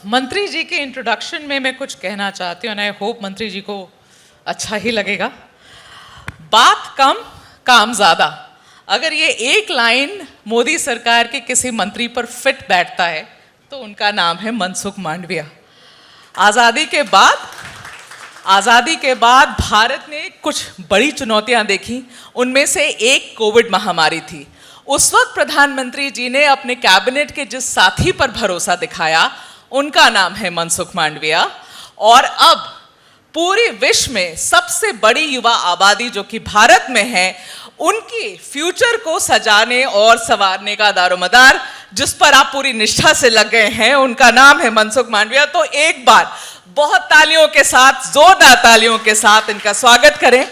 मंत्री जी के इंट्रोडक्शन में मैं कुछ कहना चाहती हूँ, आई होप मंत्री जी को अच्छा ही लगेगा। बात कम काम ज्यादा, अगर ये एक लाइन मोदी सरकार के किसी मंत्री पर फिट बैठता है तो उनका नाम है मनसुख मांडविया। आज़ादी के बाद भारत ने कुछ बड़ी चुनौतियां देखी, उनमें से एक कोविड महामारी थी। उस वक्त प्रधानमंत्री जी ने अपने कैबिनेट के जिस साथी पर भरोसा दिखाया उनका नाम है मनसुख मांडविया। और अब पूरे विश्व में सबसे बड़ी युवा आबादी जो कि भारत में है, उनकी फ्यूचर को सजाने और संवारने का दारोमदार जिस पर आप पूरी निष्ठा से लग गए हैं, उनका नाम है मनसुख मांडविया। तो एक बार बहुत तालियों के साथ, जोरदार तालियों के साथ इनका स्वागत करें।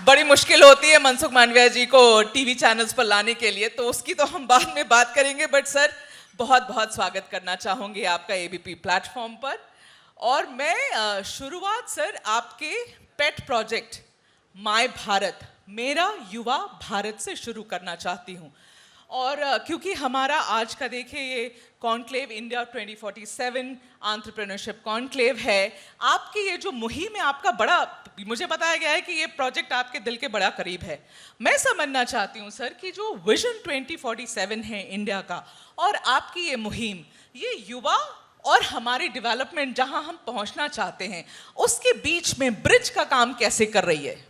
बड़ी मुश्किल होती है मनसुख मांडविया जी को टीवी चैनल्स पर लाने के लिए, तो उसकी तो हम बाद में बात करेंगे, बट सर बहुत बहुत स्वागत करना चाहूंगी आपका एबीपी प्लेटफॉर्म पर। और मैं शुरुआत सर आपके पेट प्रोजेक्ट माय भारत, मेरा युवा भारत से शुरू करना चाहती हूँ। और क्योंकि हमारा आज का देखिए ये कॉन्क्लेव इंडिया 2047 एंटरप्रेन्योरशिप कॉन्क्लेव है, आपकी ये जो मुहिम है आपका बड़ा, मुझे बताया गया है कि ये प्रोजेक्ट आपके दिल के बड़ा करीब है। मैं समझना चाहती हूँ सर कि जो विजन 2047 है इंडिया का और आपकी ये मुहिम, ये युवा और हमारी डेवलपमेंट जहाँ हम पहुँचना चाहते हैं उसके बीच में ब्रिज का काम कैसे कर रही है?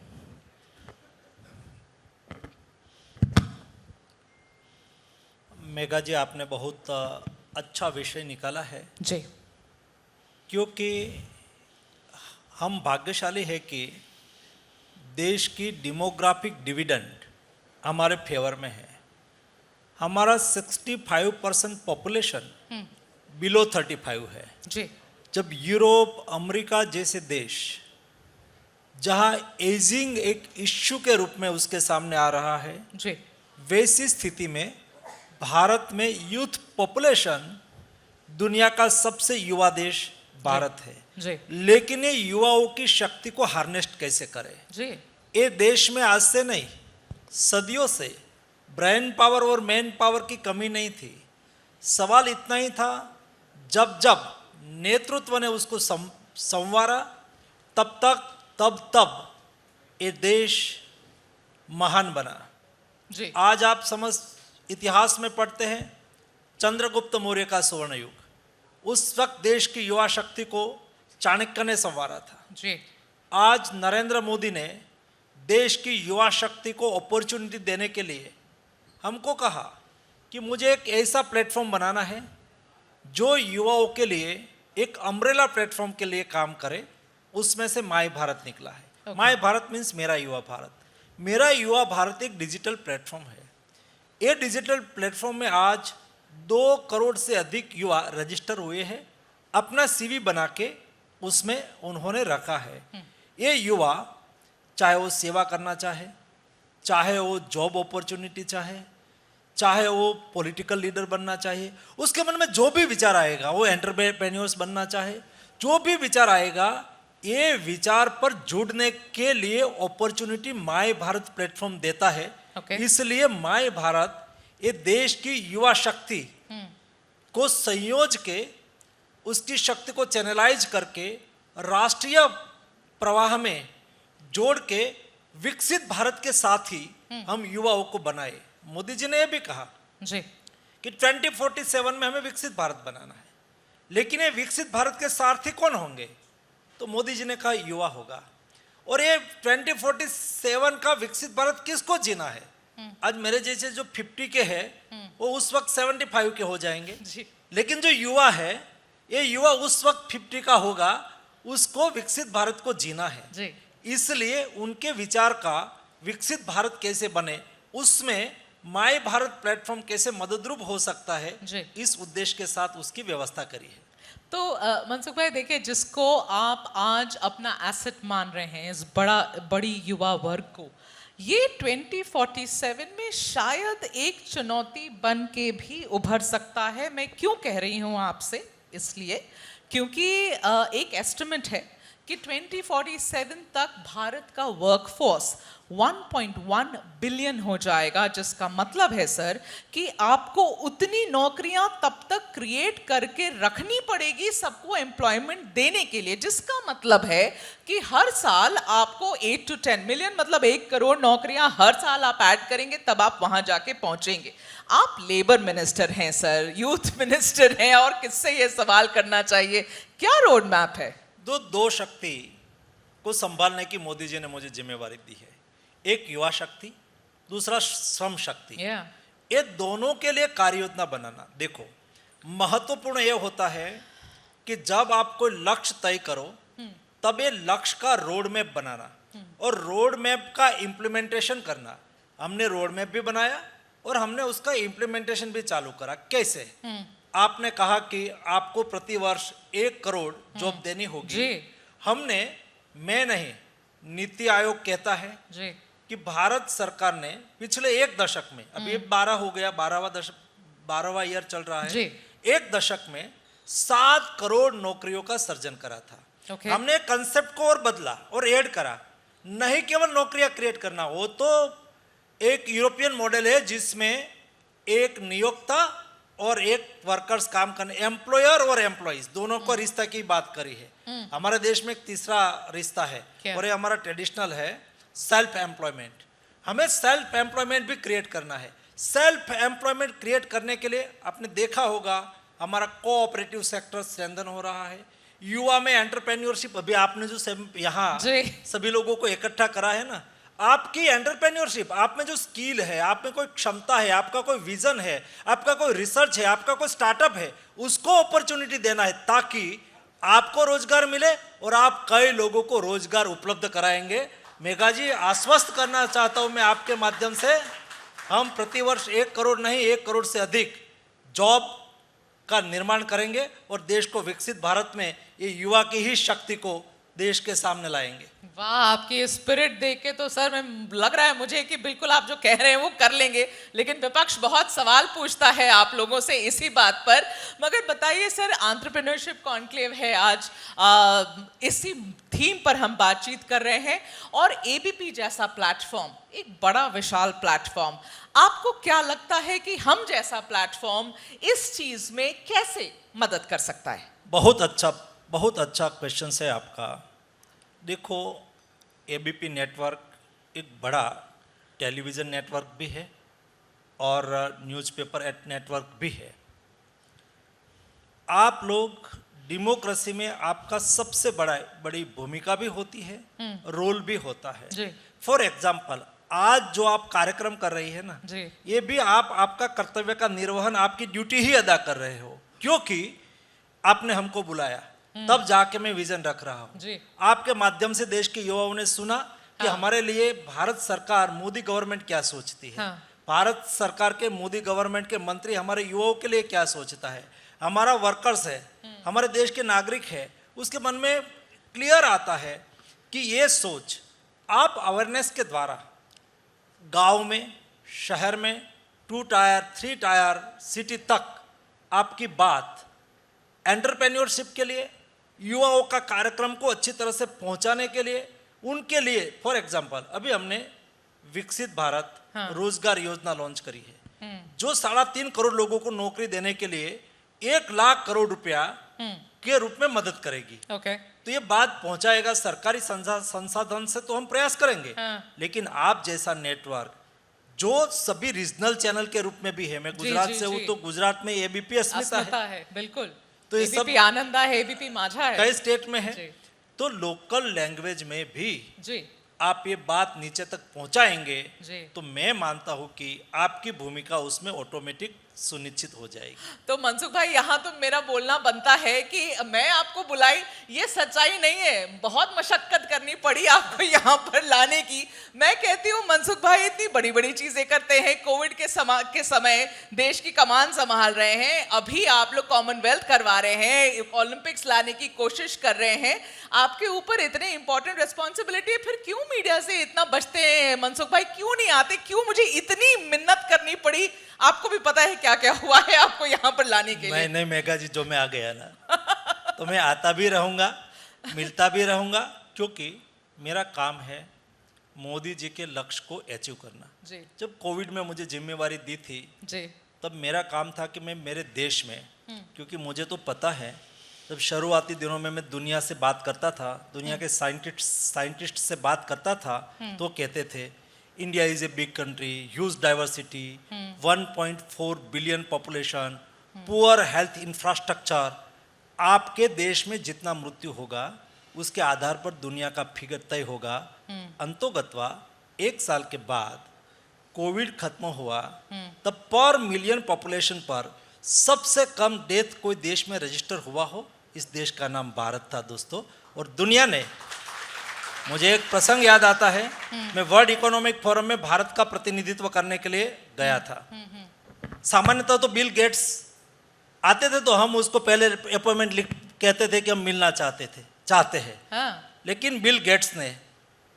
मेघा जी, आपने बहुत अच्छा विषय निकाला है जी, क्योंकि हम भाग्यशाली है कि देश की डेमोग्राफिक डिविडेंड हमारे फेवर में है। हमारा 65% पॉपुलेशन बिलो 35 है जी। जब यूरोप, अमेरिका जैसे देश जहां एजिंग एक इश्यू के रूप में उसके सामने आ रहा है जी, वैसी स्थिति में भारत में यूथ पॉपुलेशन दुनिया का सबसे युवा देश भारत है जी, लेकिन ये युवाओं की शक्ति को हार्नेस्ट कैसे करे? जी, ये देश में आज से नहीं, सदियों से ब्रेन पावर और मैन पावर की कमी नहीं थी। सवाल इतना ही था, जब जब नेतृत्व ने उसको संवारा तब ये देश महान बना। जी, आज आप समझ इतिहास में पढ़ते हैं चंद्रगुप्त मौर्य का स्वर्ण युग, उस वक्त देश की युवा शक्ति को चाणक्य ने संवारा था। जी, आज नरेंद्र मोदी ने देश की युवा शक्ति को अपॉर्चुनिटी देने के लिए हमको कहा कि मुझे एक ऐसा प्लेटफॉर्म बनाना है जो युवाओं के लिए एक अम्ब्रेला प्लेटफॉर्म के लिए काम करे। उसमें से माय भारत निकला है। माय भारत मीन्स मेरा युवा भारत। मेरा युवा भारत एक डिजिटल प्लेटफॉर्म है। ये डिजिटल प्लेटफॉर्म में आज 2 करोड़ से अधिक युवा रजिस्टर हुए हैं। अपना सीवी बना के उसमें उन्होंने रखा है। ये युवा चाहे वो सेवा करना चाहे, चाहे वो जॉब अपॉर्चुनिटी चाहे वो पॉलिटिकल लीडर बनना चाहिए, उसके मन में जो भी विचार आएगा, वो एंटरप्रेन्योर्स बनना चाहे, जो भी विचार आएगा, ये विचार पर जुड़ने के लिए अपॉर्चुनिटी माय भारत प्लेटफॉर्म देता है। इसलिए माय भारत ये देश की युवा शक्ति को संयोज के, उसकी शक्ति को चैनलाइज करके राष्ट्रीय प्रवाह में जोड़ के विकसित भारत के साथ ही हम युवाओं को बनाए। मोदी जी ने यह भी कहा जी कि 2047 में हमें विकसित भारत बनाना है, लेकिन ये विकसित भारत के सारथी कौन होंगे? तो मोदी जी ने कहा युवा होगा। और ये 2047 का विकसित भारत किसको जीना है? आज मेरे जैसे जो 50 के हैं वो उस वक्त 75 के हो जाएंगे जी, लेकिन जो युवा है, ये युवा उस वक्त 50 का होगा, उसको विकसित भारत को जीना है जी। इसलिए उनके विचार का विकसित भारत कैसे बने, उसमें माय भारत प्लेटफॉर्म कैसे मददरूप हो सकता है, इस उद्देश्य के साथ उसकी व्यवस्था करी है। तो मनसुख भाई देखिए, जिसको आप आज अपना एसेट मान रहे हैं, इस बड़ी युवा वर्ग को, ये 2047 में शायद एक चुनौती बन के भी उभर सकता है। मैं क्यों कह रही हूँ आपसे? इसलिए क्योंकि एक एस्टिमेट है कि 2047 तक भारत का वर्कफोर्स 1.1 बिलियन हो जाएगा, जिसका मतलब है सर कि आपको उतनी नौकरियां तब तक क्रिएट करके रखनी पड़ेगी सबको एम्प्लॉयमेंट देने के लिए, जिसका मतलब है कि हर साल आपको 8 to 10 मिलियन मतलब 1 करोड़ नौकरियां हर साल आप ऐड करेंगे, तब आप वहां जाके पहुंचेंगे। आप लेबर मिनिस्टर हैं सर, यूथ मिनिस्टर हैं, और किससे ये सवाल करना चाहिए, क्या रोड मैप है? दो शक्ति को संभालने की मोदी जी ने मुझे जिम्मेवारी दी है, एक युवा शक्ति, दूसरा श्रम शक्ति। ये दोनों के लिए कार्य योजना बनाना। देखो, महत्वपूर्ण ये होता है कि जब आप कोई लक्ष्य तय करो तब ये लक्ष्य का रोड मैप बनाना और रोड मैप का इम्प्लीमेंटेशन करना। हमने रोड मैप भी बनाया और हमने उसका इम्प्लीमेंटेशन भी चालू करा। कैसे? आपने कहा कि आपको प्रति वर्ष 1 करोड़ जॉब देनी होगी। हमने, मैं नहीं, नीति आयोग कहता है कि भारत सरकार ने पिछले 1 दशक में, अभी 12 हो गया, 12वां ईयर चल रहा है, 1 दशक में 7 करोड़ नौकरियों का सृजन करा था। हमने कंसेप्ट को और बदला और ऐड करा। नहीं केवल नौकरियां क्रिएट करना, वो तो एक यूरोपियन मॉडल है जिसमें एक नियोक्ता और एक वर्कर्स काम करने, एम्प्लॉयर और एम्प्लॉइज दोनों को रिश्ता की बात करी है। हमारे देश में एक तीसरा रिश्ता है और ये हमारा ट्रेडिशनल है, सेल्फ एम्प्लॉयमेंट। हमें सेल्फ एम्प्लॉयमेंट भी क्रिएट करना है। सेल्फ एम्प्लॉयमेंट क्रिएट करने के लिए आपने देखा होगा हमारा कोऑपरेटिव सेक्टर स्ट्रेंथन हो रहा है। युवा में एंटरप्रेन्योरशिप, अभी आपने जो यहाँ सभी लोगों को इकट्ठा करा है ना, आपकी एंटरप्रेन्योरशिप, आप में जो स्किल है, आप में कोई क्षमता है, आपका कोई विजन है, आपका कोई रिसर्च है, आपका कोई स्टार्टअप है, उसको अपॉर्चुनिटी देना है ताकि आपको रोजगार मिले और आप कई लोगों को रोजगार उपलब्ध कराएंगे। मेघा जी, आश्वस्त करना चाहता हूं मैं आपके माध्यम से, हम प्रतिवर्ष 1 करोड़ नहीं, 1 करोड़ से अधिक जॉब का निर्माण करेंगे और देश को विकसित भारत में ये युवा की ही शक्ति को देश के सामने लाएंगे। वाह, आपकी स्पिरिट देख के तो सर मैं लग रहा है मुझे कि बिल्कुल आप जो कह रहे हैं वो कर लेंगे, लेकिन विपक्ष बहुत सवाल पूछता है आप लोगों से इसी बात पर। मगर बताइए सर, एंटरप्रेन्योरशिप कॉन्क्लेव है आज, इसी थीम पर हम बातचीत कर रहे हैं और एबीपी जैसा प्लेटफॉर्म, एक बड़ा विशाल प्लेटफॉर्म, आपको क्या लगता है कि हम जैसा प्लेटफॉर्म इस चीज में कैसे मदद कर सकता है? बहुत अच्छा क्वेश्चन है आपका। देखो, एबीपी नेटवर्क एक बड़ा टेलीविज़न नेटवर्क भी है और न्यूज़पेपर नेटवर्क भी है। आप लोग डेमोक्रेसी में आपका सबसे बड़ी भूमिका भी होती है, रोल भी होता है। फॉर एग्जाम्पल, आज जो आप कार्यक्रम कर रही है ना, ये भी आपका कर्तव्य का निर्वहन, आपकी ड्यूटी ही अदा कर रहे हो, क्योंकि आपने हमको बुलाया, तब जाके मैं विजन रख रहा हूँ। आपके माध्यम से देश के युवाओं ने सुना कि हमारे लिए भारत सरकार, मोदी गवर्नमेंट क्या सोचती है, भारत सरकार के मोदी गवर्नमेंट के मंत्री हमारे युवाओं के लिए क्या सोचता है, हमारा वर्कर्स है, हमारे देश के नागरिक है, उसके मन में क्लियर आता है कि ये सोच आप अवेयरनेस के द्वारा गांव में, शहर में, 2 टायर 3 टायर सिटी तक आपकी बात एंटरप्रेन्योरशिप के लिए, युवाओं का कार्यक्रम को अच्छी तरह से पहुंचाने के लिए, उनके लिए, फॉर एग्जांपल अभी हमने विकसित भारत रोजगार योजना लॉन्च करी है, जो 3.5 करोड़ लोगों को नौकरी देने के लिए 1 लाख करोड़ रुपया के रूप में मदद करेगी। तो ये बात पहुंचाएगा सरकारी संसाधन से, तो हम प्रयास करेंगे। लेकिन आप जैसा नेटवर्क जो सभी रीजनल चैनल के रूप में भी है, मैं गुजरात से हूँ तो गुजरात में एबीपी अस्मिता है, बिल्कुल, तो ये एबीपी आनंदा है, एबीपी माझा है, कई स्टेट में है। तो लोकल लैंग्वेज में भी आप ये बात नीचे तक पहुंचाएंगे तो मैं मानता हूं कि आपकी भूमिका उसमें ऑटोमेटिक सुनिश्चित हो जाएगी। तो मनसुख भाई, यहाँ तो मेरा बोलना बनता है कि मैं आपको बुलाई, ये सच्चाई नहीं है, बहुत मशक्कत करनी पड़ी आपको यहाँ पर लाने की। मैं कहती हूँ मनसुख भाई इतनी बड़ी बड़ी चीजें करते हैं, कोविड के समय देश की कमान संभाल रहे हैं, अभी आप लोग कॉमनवेल्थ करवा रहे हैं, ओलंपिक्स लाने की कोशिश कर रहे हैं, आपके ऊपर इतने इंपॉर्टेंट रिस्पॉन्सिबिलिटी है, फिर क्यों मीडिया से इतना बचते हैं मनसुख भाई? क्यों नहीं आते? क्यों मुझे इतनी मिन्नत करनी पड़ी? आपको भी पता है क्या क्या हुआ है आपको यहाँ पर लाने के लिए। नहीं मेघा जी, जो मैं आ गया ना तो मैं आता भी रहूंगा मिलता भी रहूँगा, क्योंकि मेरा काम है मोदी जी के लक्ष्य को अचीव करना। जी जब कोविड में मुझे जिम्मेवारी दी थी, जी तब मेरा काम था कि मैं मेरे देश में, क्योंकि मुझे तो पता है, जब शुरुआती दिनों में मैं दुनिया से बात करता था, दुनिया के साइंटिस्ट से बात करता था, तो कहते थे India is a big country, huge diversity, 1.4 billion population, poor health infrastructure, आपके देश में जितना मृत्यु होगा उसके आधार पर दुनिया का फिगर तय होगा। अंतोगत्वा 1 साल के बाद कोविड खत्म हुआ, तब पर मिलियन पॉपुलेशन पर सबसे कम डेथ कोई देश में रजिस्टर हुआ हो, इस देश का नाम भारत था दोस्तों। और दुनिया ने, मुझे एक प्रसंग याद आता है, मैं वर्ल्ड इकोनॉमिक फोरम में भारत का प्रतिनिधित्व करने के लिए गया था। सामान्यतः तो बिल गेट्स आते थे तो हम उसको पहले अपॉइंटमेंट लिख कहते थे कि हम मिलना चाहते हैं। हाँ, लेकिन बिल गेट्स ने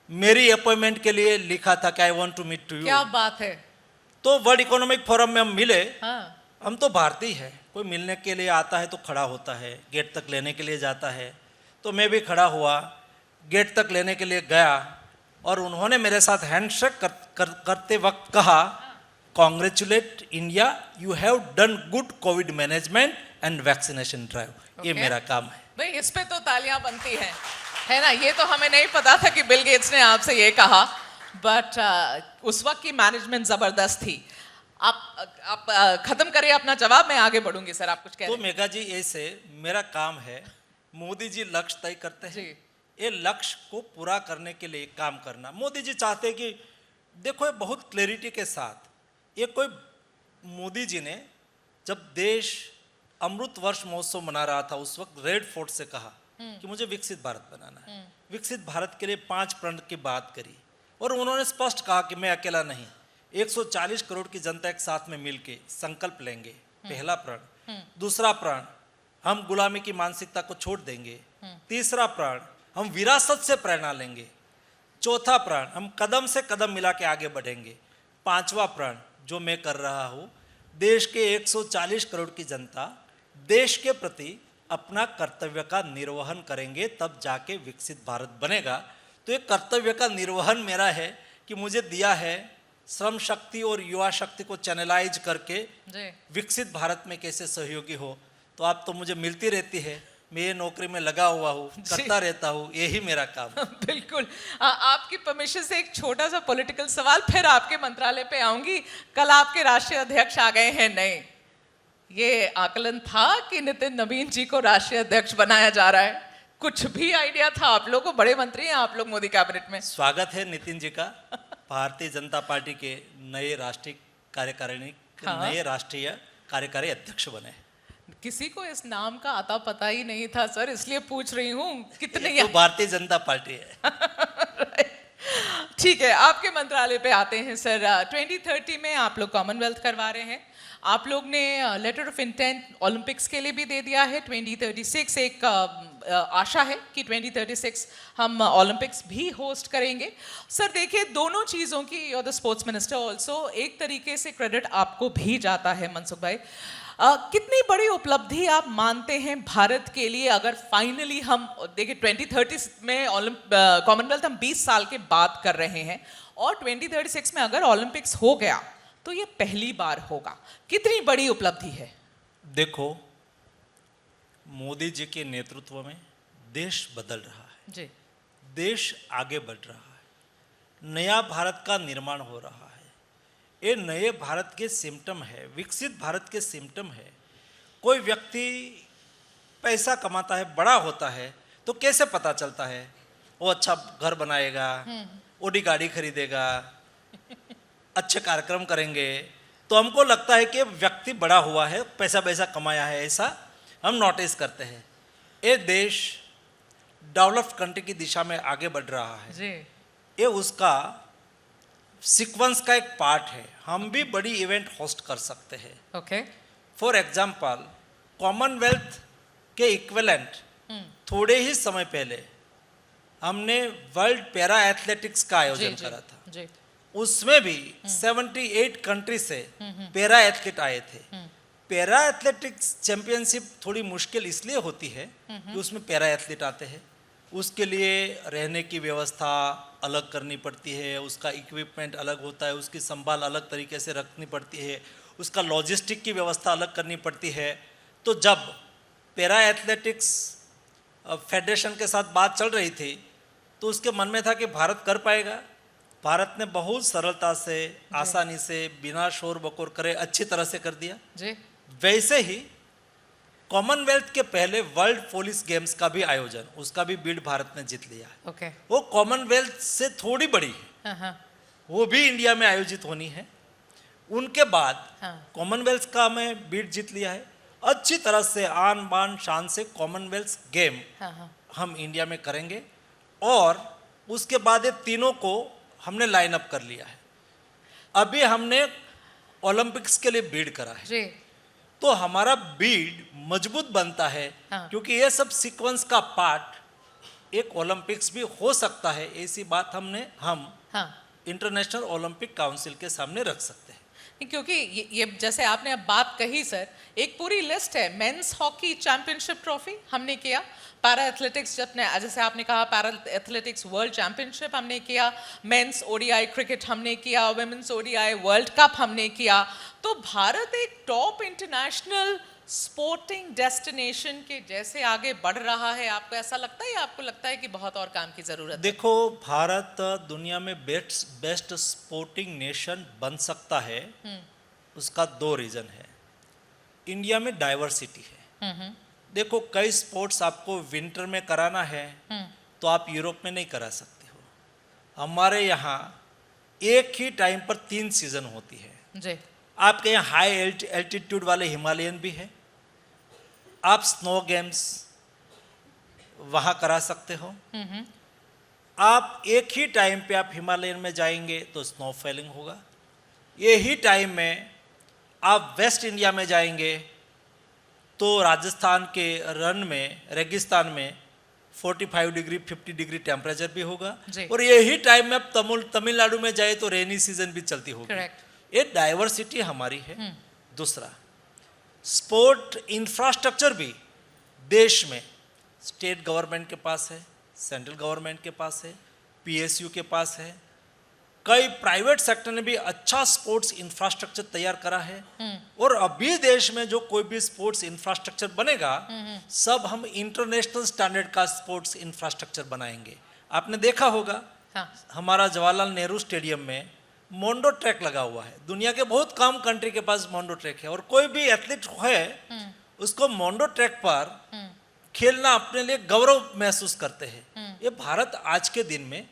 मेरी अपॉइंटमेंट के लिए लिखा था कि I want to meet to you. क्या बात है। तो वर्ल्ड इकोनॉमिक फोरम में हम मिले। हाँ, हम तो भारतीय हैं, कोई मिलने के लिए आता है तो खड़ा होता है, गेट तक लेने के लिए जाता है, तो मैं भी खड़ा हुआ, गेट तक लेने के लिए गया, और उन्होंने मेरे साथ हैंडशेक करते वक्त कहा, congratulate India, you have done good Covid management and vaccination drive. ये मेरा काम है। भाई इस पे तो तालियां बनती हैं, है ना। ये तो हमें नहीं पता था कि बिल गेट्स ने आपसे ये कहा, बट उस वक्त की मैनेजमेंट जबरदस्त थी। आप खत्म करिए अपना जवाब, मैं आगे बढ़ूंगी सर। आप कुछ कह तो रहे हैं। मेघा जी, ऐसे मेरा काम है, मोदी जी लक्ष्य तय करते हैं, जी। ये लक्ष्य को पूरा करने के लिए काम करना। मोदी जी चाहते हैं कि देखो, ये बहुत क्लैरिटी के साथ, ये कोई, मोदी जी ने जब देश अमृत वर्ष महोत्सव मना रहा था, उस वक्त रेड फोर्ट से कहा कि मुझे विकसित भारत बनाना है। विकसित भारत के लिए 5 प्रण की बात करी, और उन्होंने स्पष्ट कहा कि मैं अकेला नहीं, 140 करोड़ की जनता एक साथ में मिलके संकल्प लेंगे। पहला प्रण। दूसरा प्रण, हम गुलामी की मानसिकता को छोड़ देंगे। तीसरा प्रण, हम विरासत से प्रेरणा लेंगे। चौथा प्रण, हम कदम से कदम मिला के आगे बढ़ेंगे। पांचवा प्रण जो मैं कर रहा हूँ, देश के 140 करोड़ की जनता देश के प्रति अपना कर्तव्य का निर्वहन करेंगे, तब जाके विकसित भारत बनेगा। तो ये कर्तव्य का निर्वहन मेरा है कि मुझे दिया है श्रम शक्ति और युवा शक्ति को चैनलाइज करके जी। विकसित भारत में कैसे सहयोगी हो। तो आप तो मुझे मिलती रहती है, मैं ये नौकरी में लगा हुआ हूँ, करता रहता हूँ, यही मेरा काम है। बिल्कुल। आपकी परमिशन से एक छोटा सा पॉलिटिकल सवाल, फिर आपके मंत्रालय पे आऊंगी। कल आपके राष्ट्रीय अध्यक्ष आ गए हैं नए, ये आकलन था कि नितिन नवीन जी को राष्ट्रीय अध्यक्ष बनाया जा रहा है? कुछ भी आइडिया था? आप लोग को बड़े मंत्री हैं आप लोग मोदी कैबिनेट में। स्वागत है नितिन जी का, भारतीय जनता पार्टी के नए राष्ट्रीय कार्यकारिणी, नए राष्ट्रीय कार्यकारी अध्यक्ष बने। किसी को इस नाम का आता पता ही नहीं था सर, इसलिए पूछ रही हूँ। कितने तो भारतीय जनता पार्टी है। ठीक है, आपके मंत्रालय पे आते हैं सर। 2030 में आप लोग कॉमनवेल्थ करवा रहे हैं। आप लोग ने लेटर ऑफ इंटेंट ओलंपिक्स के लिए भी दे दिया है। 2036 एक आशा है कि 2036 हम ओलंपिक्स भी होस्ट करेंगे। सर देखिए, दोनों चीज़ों की, you are the sports minister also, एक तरीके से क्रेडिट आपको भी जाता है मनसुख भाई। कितनी बड़ी उपलब्धि आप मानते हैं भारत के लिए, अगर फाइनली हम देखिए 2030 में कॉमनवेल्थ हम 20 साल के बाद कर रहे हैं, और 2036 में अगर ओलंपिक्स हो गया तो ये पहली बार होगा। कितनी बड़ी उपलब्धि है? देखो, मोदी जी के नेतृत्व में देश बदल रहा है जी। देश आगे बढ़ रहा है, नया भारत का निर्माण हो रहा है। ये नए भारत के सिम्टम है, विकसित भारत के सिम्टम है। कोई व्यक्ति पैसा कमाता है, बड़ा होता है, तो कैसे पता चलता है? वो अच्छा घर बनाएगा, ओडी गाड़ी खरीदेगा, अच्छे कार्यक्रम करेंगे, तो हमको लगता है कि व्यक्ति बड़ा हुआ है, पैसा कमाया है, ऐसा हम नोटिस करते हैं। ये देश डेवलप्ड कंट्री की दिशा में आगे बढ़ रहा है जी। ये उसका सीक्वेंस का एक पार्ट है। हम भी बड़ी इवेंट होस्ट कर सकते हैं। ओके। फॉर एग्जाम्पल, कॉमनवेल्थ के इक्विवेलेंट थोड़े ही समय पहले हमने वर्ल्ड पैरा एथलेटिक्स का आयोजन करा था। जी। उसमें भी 78 कंट्री से पैरा एथलीट आए थे। पैरा एथलेटिक्स चैंपियनशिप थोड़ी मुश्किल इसलिए होती है कि उसमें पैरा एथलीट आते हैं, उसके लिए रहने की व्यवस्था अलग करनी पड़ती है, उसका इक्विपमेंट अलग होता है, उसकी संभाल अलग तरीके से रखनी पड़ती है, उसका लॉजिस्टिक की व्यवस्था अलग करनी पड़ती है। तो जब पैरा एथलेटिक्स फेडरेशन के साथ बात चल रही थी तो उसके मन में था कि भारत कर पाएगा। भारत ने बहुत सरलता से, आसानी से, बिना शोर बकोर करे अच्छी तरह से कर दिया जी। वैसे ही कॉमनवेल्थ के पहले वर्ल्ड पुलिस गेम्स का भी आयोजन, उसका भी बिड भारत ने जीत लिया है। ओके। वो कॉमनवेल्थ से थोड़ी बड़ी है, हाँ हाँ वो भी इंडिया में आयोजित होनी है। उनके बाद हाँ। कॉमनवेल्थ का मैं बिड जीत लिया है। अच्छी तरह से आन बान शान से कॉमनवेल्थ गेम हाँ हाँ हम इंडिया में करेंगे और उसके बाद ये तीनों को हमने लाइन अप कर लिया है। अभी हमने ओलंपिक्स के लिए बीड करा है, जी। तो हमारा बीड मजबूत बनता है। हाँ। क्योंकि ये सब सीक्वेंस का पार्ट एक ओलंपिक्स भी हो सकता है, ऐसी बात हम हाँ, इंटरनेशनल ओलंपिक काउंसिल के सामने रख सकते हैं। नहीं, क्योंकि ये जैसे आपने अब बात कही सर, एक पूरी लिस्ट है। मेंस हॉकी चैंपियनशिप ट्रॉफी हमने किया, पैरा एथलेटिक्स जैसे आपने कहा पैरा एथलेटिक्स वर्ल्ड चैंपियनशिप हमने किया, मेंस ओडीआई क्रिकेट हमने किया, वुमेन्स ओडीआई वर्ल्ड कप हमने किया। तो भारत एक टॉप इंटरनेशनल स्पोर्टिंग डेस्टिनेशन के जैसे आगे बढ़ रहा है। आपको ऐसा लगता है या आपको लगता है कि बहुत और काम की जरूरत है? देखो, भारत दुनिया में बेस्ट स्पोर्टिंग नेशन बन सकता है। उसका दो रीजन है। इंडिया में डाइवर्सिटी है। देखो, कई स्पोर्ट्स आपको विंटर में कराना है तो आप यूरोप में नहीं करा सकते हो। हमारे यहाँ एक ही टाइम पर 3 सीजन होती है जी। आपके यहाँ हाई एल्टीट्यूड वाले हिमालयन भी है, आप स्नो गेम्स वहाँ करा सकते हो। आप एक ही टाइम पे आप हिमालयन में जाएंगे तो स्नो फॉलिंग होगा। यही टाइम में आप वेस्ट इंडिया में जाएंगे तो राजस्थान के रन में, रेगिस्तान में 45 डिग्री 50 डिग्री टेम्परेचर भी होगा। जी। और यही टाइम में आप तमिलनाडु में जाए तो रेनी सीजन भी चलती होगी। करेक्ट। ये डाइवर्सिटी हमारी है। दूसरा, स्पोर्ट इंफ्रास्ट्रक्चर भी देश में स्टेट गवर्नमेंट के पास है, सेंट्रल गवर्नमेंट के पास है, पीएसयू के पास है। कई प्राइवेट सेक्टर ने भी अच्छा स्पोर्ट्स इंफ्रास्ट्रक्चर तैयार करा है। और अभी देश में जो कोई भी स्पोर्ट्स इंफ्रास्ट्रक्चर बनेगा, सब हम इंटरनेशनल स्टैंडर्ड का स्पोर्ट्स इंफ्रास्ट्रक्चर बनाएंगे। आपने देखा होगा, हाँ। हमारा जवाहरलाल नेहरू स्टेडियम में मोंडो ट्रैक लगा हुआ है। दुनिया के बहुत कम कंट्री के पास मोंडो ट्रैक है। और कोई भी एथलीट है उसको मोंडो ट्रैक पर खेलना अपने लिए गौरव महसूस करते हैं। ये भारत आज के दिन में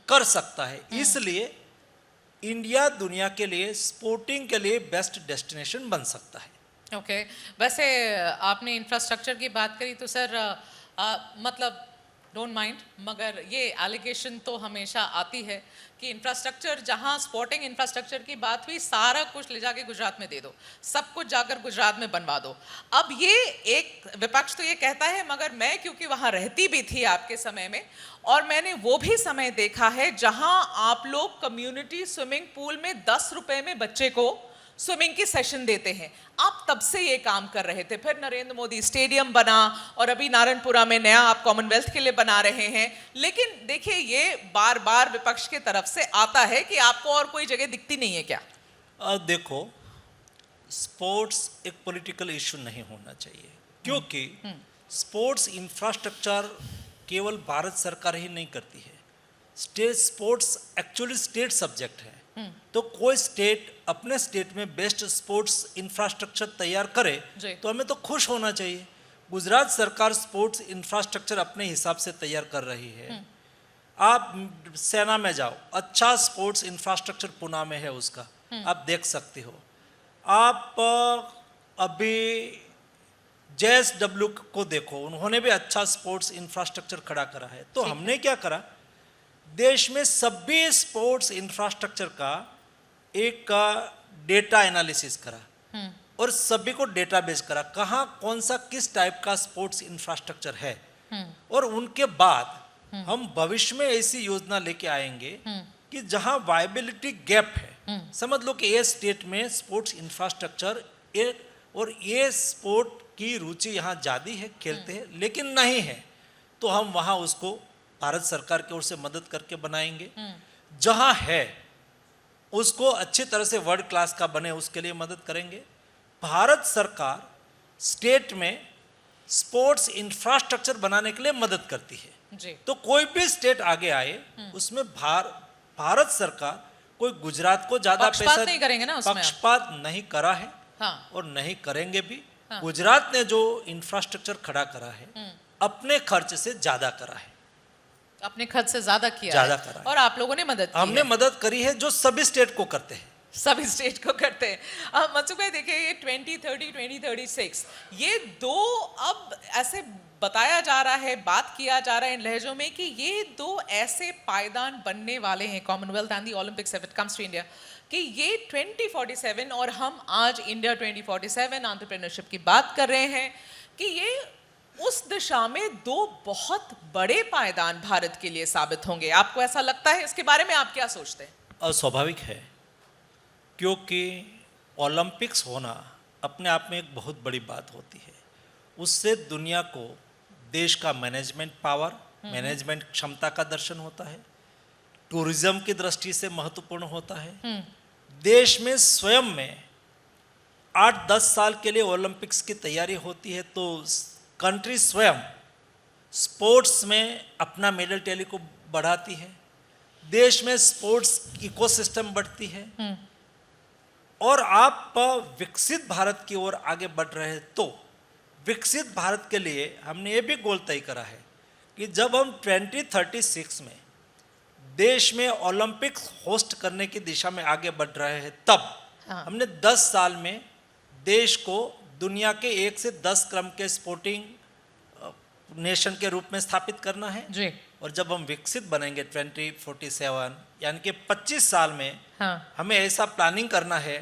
कर सकता है। इसलिए इंडिया दुनिया के लिए स्पोर्टिंग के लिए बेस्ट डेस्टिनेशन बन सकता है। ओके। वैसे आपने इंफ्रास्ट्रक्चर की बात करी तो सर मतलब डोंट माइंड, मगर ये एलिगेशन तो हमेशा आती है कि इंफ्रास्ट्रक्चर, जहाँ स्पोर्टिंग इंफ्रास्ट्रक्चर की बात हुई, सारा कुछ ले जाके गुजरात में दे दो, सब कुछ जाकर गुजरात में बनवा दो। अब ये एक विपक्ष तो ये कहता है, मगर मैं क्योंकि वहाँ रहती भी थी आपके समय में, और मैंने वो भी समय देखा है जहाँ आप लोग कम्युनिटी स्विमिंग पूल में 10 रुपए में बच्चे को स्विमिंग की सेशन देते हैं। आप तब से ये काम कर रहे थे, फिर नरेंद्र मोदी स्टेडियम बना और अभी नारायणपुरा में नया आप कॉमनवेल्थ के लिए बना रहे हैं। लेकिन देखिए, ये बार बार विपक्ष के तरफ से आता है कि आपको और कोई जगह दिखती नहीं है क्या? देखो, स्पोर्ट्स एक पॉलिटिकल इशू नहीं होना चाहिए, क्योंकि स्पोर्ट्स इंफ्रास्ट्रक्चर केवल भारत सरकार ही नहीं करती है। State sports actually state subject है। तो कोई स्टेट अपने स्टेट में बेस्ट स्पोर्ट्स इंफ्रास्ट्रक्चर तैयार करे तो हमें तो खुश होना चाहिए। गुजरात सरकार स्पोर्ट्स इंफ्रास्ट्रक्चर अपने हिसाब से तैयार कर रही है। आप सेना में जाओ, अच्छा स्पोर्ट्स इंफ्रास्ट्रक्चर पुणे में है, उसका आप देख सकते हो। आप अभी JSW को देखो, उन्होंने भी अच्छा स्पोर्ट्स इंफ्रास्ट्रक्चर खड़ा करा है। तो हमने क्या करा, देश में सभी स्पोर्ट्स इंफ्रास्ट्रक्चर का एक डेटा एनालिसिस करा और सभी को डेटाबेस करा, कहाँ कौन सा किस टाइप का स्पोर्ट्स इंफ्रास्ट्रक्चर है। और उनके बाद हम भविष्य में ऐसी योजना लेके आएंगे कि जहाँ वायबिलिटी गैप है, समझ लो कि ये स्टेट में स्पोर्ट्स इंफ्रास्ट्रक्चर और ये स्पोर्ट की रुचि यहाँ ज़्यादा है, खेलते हैं, लेकिन नहीं है, तो हम वहाँ उसको भारत सरकार की ओर से मदद करके बनाएंगे। जहां है उसको अच्छी तरह से वर्ल्ड क्लास का बने उसके लिए मदद करेंगे। भारत सरकार स्टेट में स्पोर्ट्स इंफ्रास्ट्रक्चर बनाने के लिए मदद करती है। जी। तो कोई भी स्टेट आगे आए उसमें भारत सरकार कोई गुजरात को ज्यादा पक्षपात पैसा नहीं करेंगे ना उसमें आप। पक्षपात नहीं करा है हाँ। और नहीं करेंगे भी। हाँ। गुजरात ने जो इंफ्रास्ट्रक्चर खड़ा करा है अपने खर्च से ज्यादा करा है, अपने खर्च से ज्यादा किया ज्यादा है। करा है। और आप लोगों ने मदद की हमने है। मदद करी है जो सभी स्टेट को करते हैं। सभी स्टेट को करते हैं। मनसुख भाई देखिए, ये 2030 2036 ये दो अब ऐसे बताया जा रहा है, बात किया जा रहा है इन लहजों में कि ये दो ऐसे पायदान बनने वाले हैं, Commonwealth and the Olympics if it comes to India, कि ये 2047 और हम आज इंडिया 2047 एंटरप्रेन्योरशिप की बात कर रहे हैं कि ये उस दिशा में दो बहुत बड़े पायदान भारत के लिए साबित होंगे। आपको ऐसा लगता है? इसके बारे में आप क्या सोचते हैं? स्वाभाविक है, क्योंकि ओलंपिक्स होना अपने आप में एक बहुत बड़ी बात होती है। उससे दुनिया को देश का मैनेजमेंट पावर, मैनेजमेंट क्षमता का दर्शन होता है, टूरिज्म की दृष्टि से महत्वपूर्ण होता है। देश में स्वयं में 8-10 साल के लिए ओलंपिक्स की तैयारी होती है, तो कंट्री स्वयं स्पोर्ट्स में अपना मेडल टैली को बढ़ाती है, देश में स्पोर्ट्स इकोसिस्टम बढ़ती है और आप विकसित भारत की ओर आगे बढ़ रहे हैं। तो विकसित भारत के लिए हमने ये भी गोल तय करा है कि जब हम 2036 में देश में ओलंपिक्स होस्ट करने की दिशा में आगे बढ़ रहे हैं, तब हमने 10 साल में देश को दुनिया के 1 से 10 क्रम के स्पोर्टिंग नेशन के रूप में स्थापित करना है जी। और जब हम विकसित बनेंगे 2047 यानी कि 25 साल में हमें ऐसा प्लानिंग करना है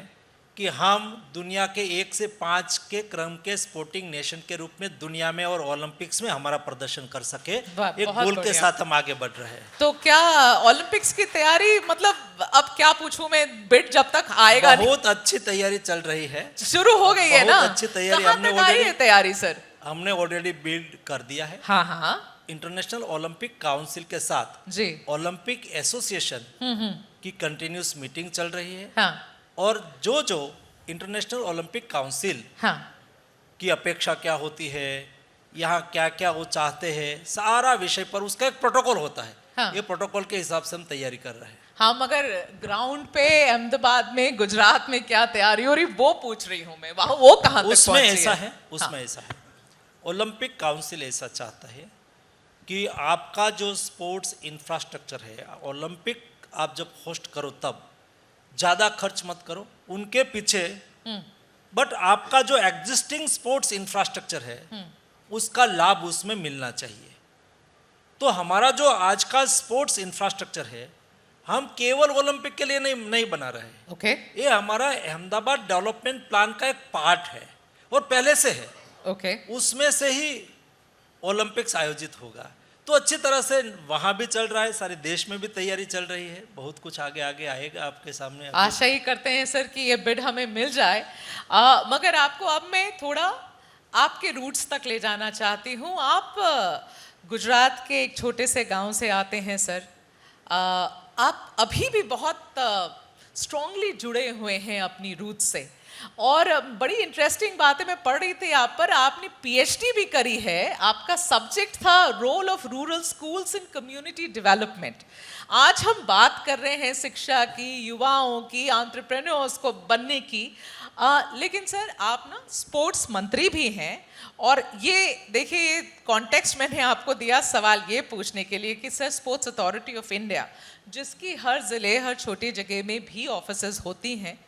कि हम दुनिया के 1 से 5 के क्रम के स्पोर्टिंग नेशन के रूप में दुनिया में और ओलंपिक्स में हमारा प्रदर्शन कर सके। एक गोल के साथ हम आगे बढ़ रहे हैं। तो क्या ओलंपिक्स की तैयारी, मतलब अब क्या पूछूं मैं, बिड जब तक आएगा बहुत अच्छी तैयारी चल रही है, शुरू हो गई है ना? अच्छी तैयारी हमने तैयारी सर हमने ऑलरेडी बिल्ड कर दिया है। हाँ हाँ। इंटरनेशनल ओलंपिक काउंसिल के साथ जी ओलंपिक एसोसिएशन की कंटिन्यूस मीटिंग चल रही है। हाँ। और जो इंटरनेशनल ओलंपिक काउंसिल की अपेक्षा क्या होती है, यहाँ क्या क्या वो चाहते हैं, सारा विषय पर उसका एक प्रोटोकॉल होता है। हाँ। ये प्रोटोकॉल के हिसाब से हम तैयारी कर रहे हैं। हाँ, मगर ग्राउंड पे अहमदाबाद में, गुजरात में क्या तैयारी हो रही वो पूछ रही हूँ मैं, वहाँ वो कहाँ तक उसमें ऐसा है, उसमें ऐसा है, ओलंपिक काउंसिल ऐसा चाहता है कि आपका जो स्पोर्ट्स इंफ्रास्ट्रक्चर है, ओलंपिक आप जब होस्ट करो तब ज़्यादा खर्च मत करो उनके पीछे, बट आपका जो एग्जिस्टिंग स्पोर्ट्स इंफ्रास्ट्रक्चर है उसका लाभ उसमें मिलना चाहिए। तो हमारा जो आज का स्पोर्ट्स इंफ्रास्ट्रक्चर है हम केवल ओलंपिक के लिए नहीं बना रहे हैं। ओके। ये हमारा अहमदाबाद डेवलपमेंट प्लान का एक पार्ट है और पहले से है। ओके। उसमें से ही ओलंपिक्स आयोजित होगा। तो अच्छी तरह से वहाँ भी चल रहा है, सारे देश में भी तैयारी चल रही है, बहुत कुछ आगे आगे आएगा आपके सामने। आशा ही करते हैं सर कि ये बिड हमें मिल जाए। मगर आपको अब मैं थोड़ा आपके रूट्स तक ले जाना चाहती हूँ। आप गुजरात के एक छोटे से गांव से आते हैं सर। आप अभी भी बहुत स्ट्रांगली जुड़े हुए हैं अपनी रूट से, और बड़ी इंटरेस्टिंग बात है, मैं पढ़ रही थी आप पर, आपने पीएचडी भी करी है। आपका सब्जेक्ट था role of rural schools in community development. आज हम बात कर रहे हैं शिक्षा की, युवाओं की, एंटरप्रेन्योर्स को बनने की, लेकिन सर आप ना स्पोर्ट्स मंत्री भी हैं। और ये देखिए, ये कॉन्टेक्स्ट मैंने आपको दिया सवाल ये पूछने के लिए कि sir sports authority of India, जिसकी हर ज़िले, हर छोटी जगह में भी ऑफिसेज होती हैं,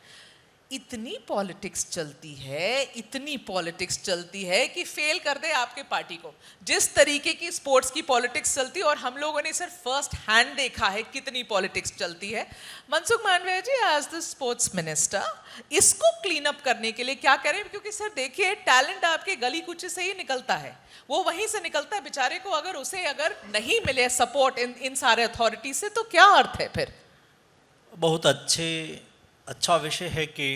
इतनी पॉलिटिक्स चलती है, इतनी पॉलिटिक्स चलती है कि फेल कर दे आपके पार्टी को। जिस तरीके की स्पोर्ट्स की पॉलिटिक्स चलती है, और हम लोगों ने सिर्फ फर्स्ट हैंड देखा है कितनी पॉलिटिक्स चलती है। मनसुख मांडविया जी, एज द स्पोर्ट्स मिनिस्टर, इसको क्लीन अप करने के लिए क्या करें? क्योंकि सर देखिए, टैलेंट आपके गली कुची से ही निकलता है, वो वहीं से निकलता है बेचारे को। अगर उसे नहीं मिले सपोर्ट इन सारे अथॉरिटी से, तो क्या अर्थ है फिर? बहुत अच्छा विषय है कि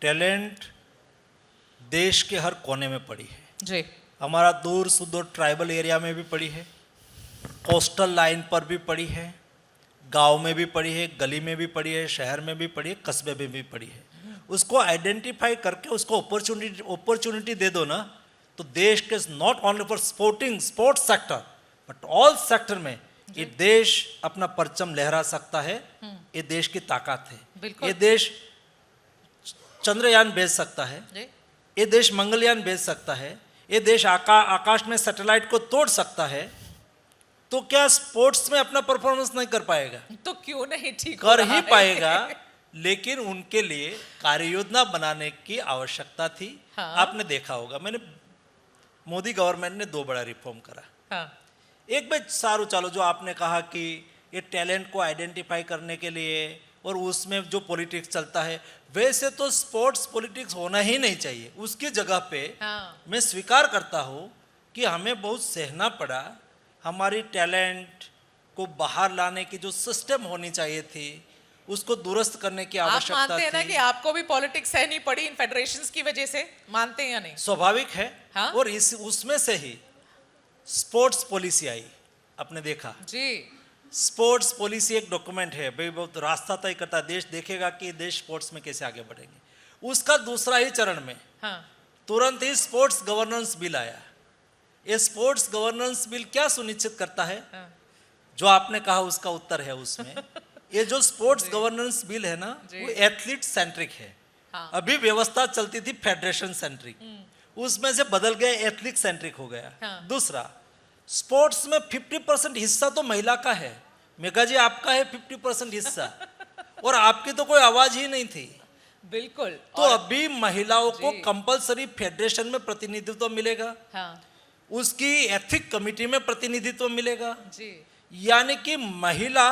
टैलेंट देश के हर कोने में पड़ी है जी। हमारा दूर सुदूर ट्राइबल एरिया में भी पड़ी है कोस्टल लाइन पर भी पड़ी है, गांव में भी पड़ी है, गली में भी पड़ी है, शहर में भी पड़ी है, कस्बे में भी पड़ी है। उसको आइडेंटिफाई करके उसको अपॉर्चुनिटी दे दो ना, तो देश के not only for sports sector but all sector में ये देश अपना परचम लहरा सकता है। ये देश की ताकत है। बिल्कुल। ये देश चंद्रयान भेज सकता है, ये देश मंगलयान भेज सकता है, ये देश आकाश में सैटेलाइट को तोड़ सकता है। तो क्या स्पोर्ट्स में अपना परफॉर्मेंस नहीं कर पाएगा? तो क्यों नहीं ठीक कर ही पाएगा, लेकिन उनके लिए कार्य योजना बनाने की आवश्यकता थी। हाँ। आपने देखा होगा, मैंने मोदी गवर्नमेंट ने 2 बड़ा रिफॉर्म करा। हाँ। एक में सारू चालो, जो आपने कहा कि ये टैलेंट को आइडेंटिफाई करने के लिए और उसमें जो पॉलिटिक्स चलता है, वैसे तो स्पोर्ट्स पॉलिटिक्स होना ही नहीं चाहिए। उसकी जगह पे हाँ। मैं स्वीकार करता हूँ कि हमें बहुत सहना पड़ा। हमारी टैलेंट को बाहर लाने की जो सिस्टम होनी चाहिए थी, उसको दुरुस्त करने की आप आवश्यकता मानते हैं ना थी। कि आपको भी पॉलिटिक्स सहनी पड़ी इन फेडरेशंस की वजह से? मानते हैं या नहीं? स्वाभाविक है। हाँ? और उसमें से ही स्पोर्ट्स पॉलिसी आई। आपने देखा, जी। स्पोर्ट्स पॉलिसी एक डॉक्यूमेंट है भाई, बहुत रास्ता तय करता है। देश देखेगा कि देश स्पोर्ट्स में कैसे आगे बढ़ेंगे। उसका दूसरा ही चरण में हाँ। तुरंत ही स्पोर्ट्स गवर्नेंस बिल आया। ये स्पोर्ट्स गवर्नेंस बिल क्या सुनिश्चित करता है? हाँ। जो आपने कहा उसका उत्तर है उसमें। ये जो स्पोर्ट्स गवर्नेंस बिल है ना, वो एथलीट सेंट्रिक है। हाँ। अभी व्यवस्था चलती थी फेडरेशन सेंट्रिक, उसमें से बदल गए एथलीट सेंट्रिक हो गया। हाँ। दूसरा, स्पोर्ट्स में 50% हिस्सा तो महिला का है। मेघा जी, आपका है 50% हिस्सा और आपकी तो कोई आवाज ही नहीं थी। बिल्कुल। तो अभी महिलाओं को कंपलसरी फेडरेशन में प्रतिनिधित्व मिलेगा। हाँ। उसकी एथिक कमेटी में प्रतिनिधित्व मिलेगा। जी। यानी कि महिला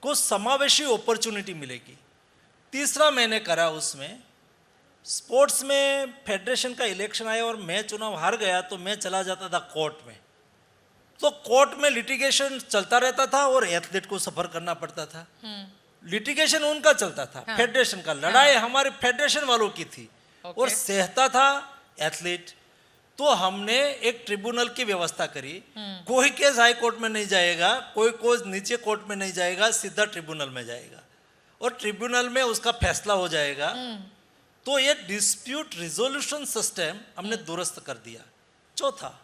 को समावेशी अपॉर्चुनिटी मिलेगी। तीसरा मैंने करा उसमें, स्पोर्ट्स में फेडरेशन का इलेक्शन आया और मैं चुनाव हार गया, तो मैं चला जाता था कोर्ट में। तो कोर्ट में लिटिगेशन चलता रहता था और एथलीट को सफर करना पड़ता था। लिटिगेशन उनका चलता था। हाँ। फेडरेशन का लड़ाई हमारे फेडरेशन वालों की थी। ओके। और सहता था एथलीट। तो हमने एक ट्रिब्यूनल की व्यवस्था करी। कोई केस हाई कोर्ट में नहीं जाएगा, कोई केस नीचे कोर्ट में नहीं जाएगा, सीधा ट्रिब्यूनल में जाएगा और ट्रिब्यूनल में उसका फैसला हो जाएगा। तो ये डिस्प्यूट रिजोल्यूशन सिस्टम हमने दुरुस्त कर दिया। चौथा,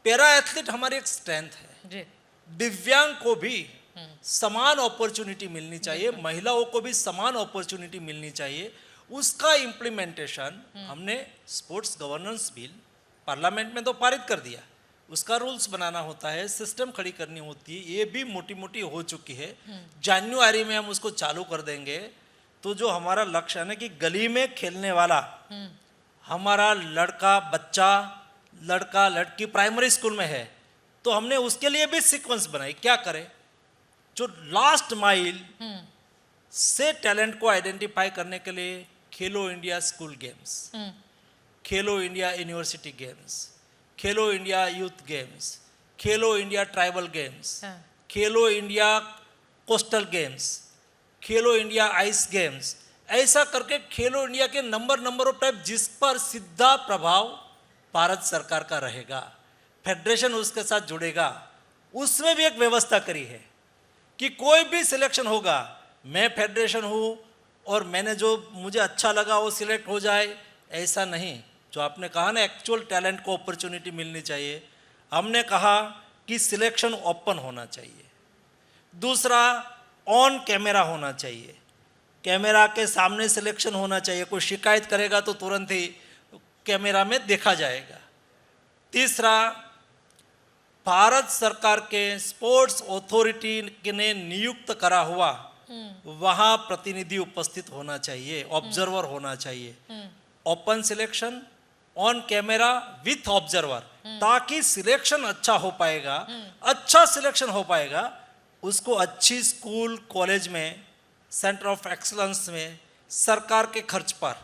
पैरा एथलीट हमारी एक स्ट्रेंथ है। जी। दिव्यांग को भी समान अपॉर्चुनिटी मिलनी चाहिए, महिलाओं को भी समान अपॉर्चुनिटी मिलनी चाहिए। उसका इम्प्लीमेंटेशन हमने स्पोर्ट्स गवर्नेंस बिल पार्लियामेंट में तो पारित कर दिया। उसका रूल्स बनाना होता है, सिस्टम खड़ी करनी होती है। ये भी मोटी मोटी हो चुकी है। जनवरी में हम उसको चालू कर देंगे। तो जो हमारा लक्ष्य है ना, कि गली में खेलने वाला हमारा लड़का लड़की प्राइमरी स्कूल में है, तो हमने उसके लिए भी सीक्वेंस बनाई। क्या करें? जो लास्ट माइल से टैलेंट को आइडेंटिफाई करने के लिए खेलो इंडिया स्कूल गेम्स, खेलो इंडिया यूनिवर्सिटी गेम्स, खेलो इंडिया यूथ गेम्स, खेलो इंडिया ट्राइबल गेम्स, हाँ। खेलो इंडिया कोस्टल गेम्स, खेलो इंडिया आइस गेम्स, ऐसा करके खेलो इंडिया के नंबर ऑफ टाइप, जिस पर सीधा प्रभाव भारत सरकार का रहेगा, फेडरेशन उसके साथ जुड़ेगा। उसमें भी एक व्यवस्था करी है कि कोई भी सिलेक्शन होगा, मैं फेडरेशन हूँ और मैंने जो मुझे अच्छा लगा वो सिलेक्ट हो जाए, ऐसा नहीं। जो आपने कहा ना, एक्चुअल टैलेंट को अपॉर्चुनिटी मिलनी चाहिए। हमने कहा कि सिलेक्शन ओपन होना चाहिए। दूसरा, ऑन कैमरा होना चाहिए, कैमरा के सामने सिलेक्शन होना चाहिए। कोई शिकायत करेगा तो तुरंत ही कैमरा में देखा जाएगा। तीसरा, भारत सरकार के स्पोर्ट्स अथॉरिटी ने नियुक्त करा हुआ वहां प्रतिनिधि उपस्थित होना चाहिए, ऑब्जर्वर होना चाहिए। Open selection, on camera with observer, ताकि सिलेक्शन अच्छा हो पाएगा। अच्छा सिलेक्शन हो पाएगा, उसको अच्छी स्कूल कॉलेज में, सेंटर ऑफ एक्सलेंस में, सरकार के खर्च पर,